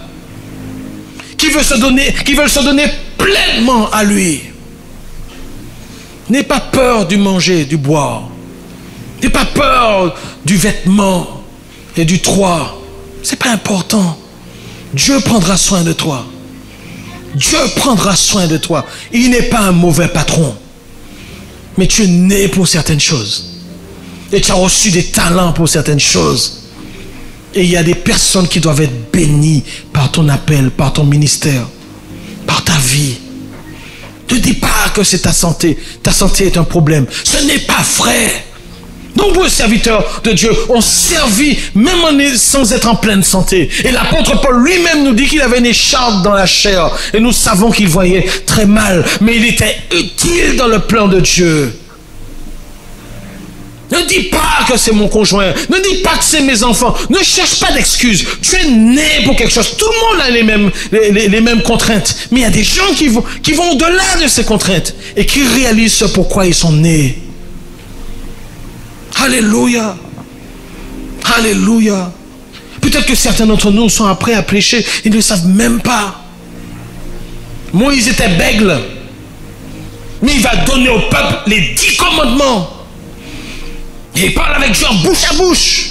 qui veulent se donner pleinement à lui. N'aie pas peur du manger, du boire. N'aie pas peur du vêtement et du toit. C'est pas important. Dieu prendra soin de toi. Dieu prendra soin de toi. Il n'est pas un mauvais patron. Mais tu es né pour certaines choses. Et tu as reçu des talents pour certaines choses. Et il y a des personnes qui doivent être bénies par ton appel, par ton ministère, par ta vie. Ne dis pas que c'est ta santé. Ta santé est un problème. Ce n'est pas vrai. Nombreux serviteurs de Dieu ont servi même sans être en pleine santé. Et l'apôtre Paul lui-même nous dit qu'il avait une écharpe dans la chair. Et nous savons qu'il voyait très mal. Mais il était utile dans le plan de Dieu. Ne dis pas que c'est mon conjoint. Ne dis pas que c'est mes enfants. Ne cherche pas d'excuses. Tu es né pour quelque chose. Tout le monde a les mêmes contraintes. Mais il y a des gens qui vont au-delà de ces contraintes et qui réalisent ce pourquoi ils sont nés. Alléluia. Alléluia. Peut-être que certains d'entre nous sont prêts à pécher. Ils ne le savent même pas. Moïse était bègle. Mais il va donner au peuple les 10 commandements. Et il parle avec Dieu en bouche à bouche.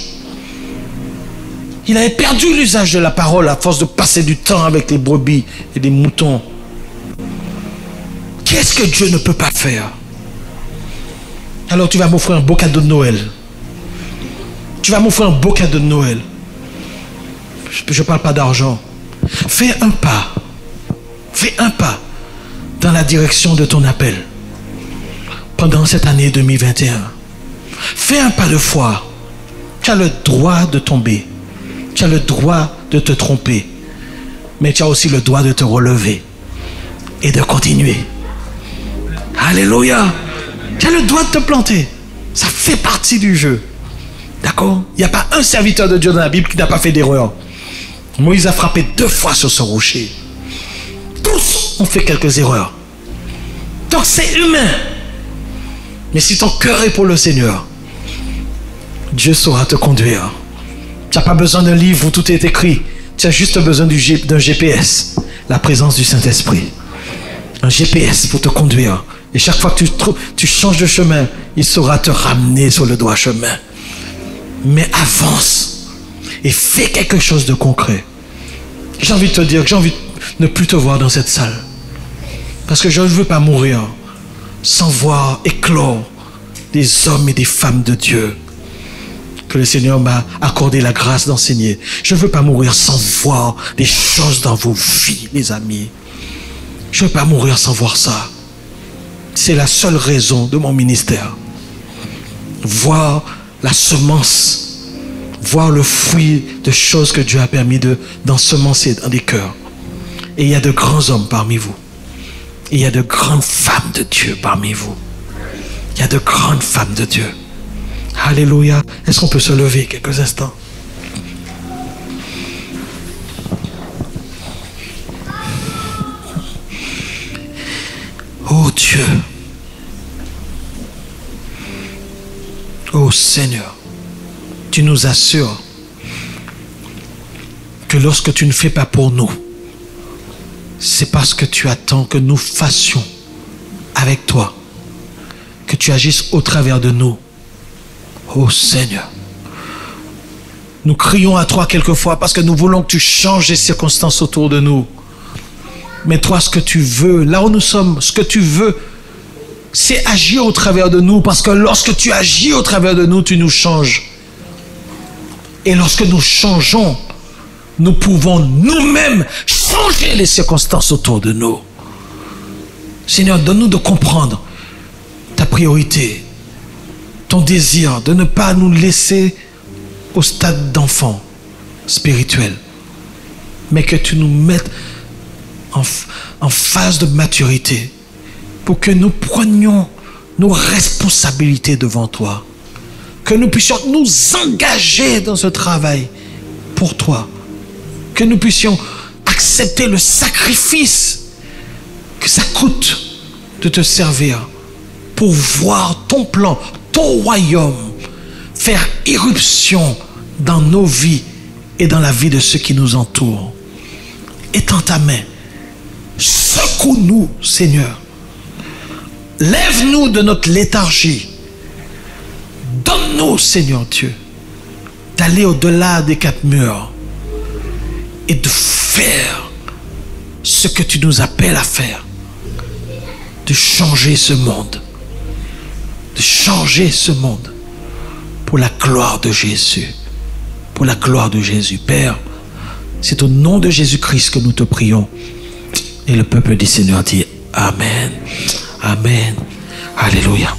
Il avait perdu l'usage de la parole à force de passer du temps avec les brebis et les moutons. Qu'est-ce que Dieu ne peut pas faire? Alors tu vas m'offrir un beau cadeau de Noël. Tu vas m'offrir un beau cadeau de Noël. Je ne parle pas d'argent. Fais un pas. Fais un pas dans la direction de ton appel pendant cette année 2021. Fais un pas de foi. Tu as le droit de tomber. Tu as le droit de te tromper. Mais tu as aussi le droit de te relever et de continuer. Alléluia. Tu as le droit de te planter. Ça fait partie du jeu. D'accord? Il n'y a pas un serviteur de Dieu dans la Bible qui n'a pas fait d'erreur. Moïse a frappé 2 fois sur ce rocher. Tous ont fait quelques erreurs. Donc c'est humain. Mais si ton cœur est pour le Seigneur, Dieu saura te conduire. Tu n'as pas besoin d'un livre où tout est écrit. Tu as juste besoin d'un GPS. La présence du Saint-Esprit. Un GPS pour te conduire. Et chaque fois que tu changes de chemin, il saura te ramener sur le droit chemin. Mais avance et fais quelque chose de concret. J'ai envie de te dire que j'ai envie de ne plus te voir dans cette salle. Parce que je ne veux pas mourir sans voir éclore des hommes et des femmes de Dieu que le Seigneur m'a accordé la grâce d'enseigner. Je ne veux pas mourir sans voir des choses dans vos vies, les amis. Je ne veux pas mourir sans voir ça. C'est la seule raison de mon ministère. Voir la semence, voir le fruit de choses que Dieu a permis d'ensemencer dans des cœurs. Et il y a de grands hommes parmi vous. Et il y a de grandes femmes de Dieu parmi vous. Il y a de grandes femmes de Dieu. Alléluia. Est-ce qu'on peut se lever quelques instants? Oh Dieu. Oh Seigneur. Tu nous assures que lorsque tu ne fais pas pour nous, c'est parce que tu attends que nous fassions avec toi, que tu agisses au travers de nous. Oh Seigneur, nous crions à toi quelquefois parce que nous voulons que tu changes les circonstances autour de nous. Mais toi, ce que tu veux, là où nous sommes, ce que tu veux, c'est agir au travers de nous, parce que lorsque tu agis au travers de nous, tu nous changes. Et lorsque nous changeons, nous pouvons nous-mêmes changer les circonstances autour de nous. Seigneur, donne-nous de comprendre ta priorité, ton désir de ne pas nous laisser au stade d'enfant spirituel, mais que tu nous mettes en phase de maturité pour que nous prenions nos responsabilités devant toi, que nous puissions nous engager dans ce travail pour toi, que nous puissions accepter le sacrifice que ça coûte de te servir pour voir ton plan, ton royaume faire irruption dans nos vies et dans la vie de ceux qui nous entourent. Étends ta main, secoue-nous, Seigneur. Lève-nous de notre léthargie. Donne-nous, Seigneur Dieu, d'aller au-delà des 4 murs et de faire ce que tu nous appelles à faire, de changer ce monde, pour la gloire de Jésus, pour la gloire de Jésus. Père, c'est au nom de Jésus-Christ que nous te prions. Et le peuple du Seigneur dit Amen. Amen. Alléluia.